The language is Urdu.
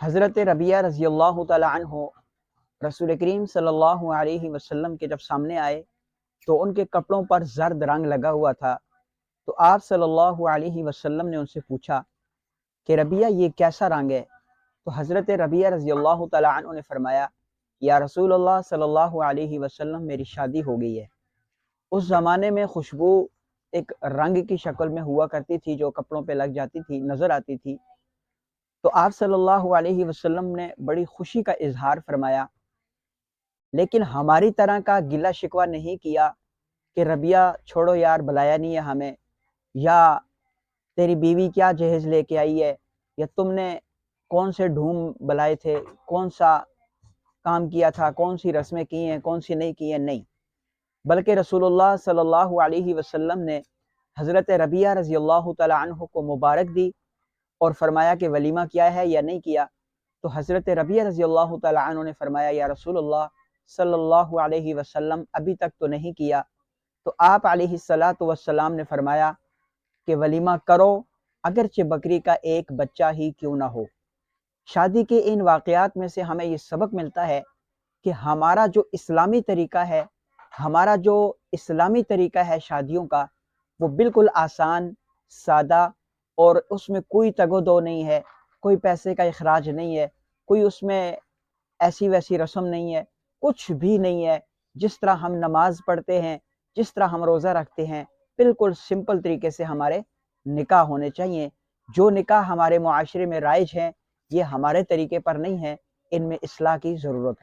حضرت ربیہ رضی اللہ تعالی عنہ رسول کریم صلی اللہ علیہ وسلم کے جب سامنے آئے تو ان کے کپڑوں پر زرد رنگ لگا ہوا تھا۔ تو آپ صلی اللہ علیہ وسلم نے ان سے پوچھا کہ ربیہ یہ کیسا رنگ ہے؟ تو حضرت ربیہ رضی اللہ تعالی عنہ نے فرمایا یا رسول اللہ صلی اللہ علیہ وسلم میری شادی ہو گئی ہے۔ اس زمانے میں خوشبو ایک رنگ کی شکل میں ہوا کرتی تھی جو کپڑوں پہ لگ جاتی تھی، نظر آتی تھی۔ تو آپ صلی اللہ علیہ وسلم نے بڑی خوشی کا اظہار فرمایا، لیکن ہماری طرح کا گلہ شکوہ نہیں کیا کہ ربیہ چھوڑو یار، بلایا نہیں ہے ہمیں، یا تیری بیوی کیا جہیز لے کے آئی ہے، یا تم نے کون سے ڈھوم بلائے تھے، کون سا کام کیا تھا، کون سی رسمیں کی ہیں، کون سی نہیں کی ہیں، نہیں، بلکہ رسول اللہ صلی اللہ علیہ وسلم نے حضرت ربیہ رضی اللہ تعالی عنہ کو مبارک دی اور فرمایا کہ ولیمہ کیا ہے یا نہیں کیا۔ تو حضرت ربیہ رضی اللہ تعالی عنہ نے فرمایا یا رسول اللہ صلی اللہ علیہ وسلم ابھی تک تو نہیں کیا۔ تو آپ علیہ الصلاۃ والسلام نے فرمایا کہ ولیمہ کرو، اگرچہ بکری کا ایک بچہ ہی کیوں نہ ہو۔ شادی کے ان واقعات میں سے ہمیں یہ سبق ملتا ہے کہ ہمارا جو اسلامی طریقہ ہے شادیوں کا، وہ بالکل آسان، سادہ، اور اس میں کوئی تگ و دو نہیں ہے، کوئی پیسے کا اخراج نہیں ہے، کوئی اس میں ایسی ویسی رسم نہیں ہے، کچھ بھی نہیں ہے۔ جس طرح ہم نماز پڑھتے ہیں، جس طرح ہم روزہ رکھتے ہیں، بالکل سمپل طریقے سے ہمارے نکاح ہونے چاہیے۔ جو نکاح ہمارے معاشرے میں رائج ہیں، یہ ہمارے طریقے پر نہیں ہے، ان میں اصلاح کی ضرورت ہے۔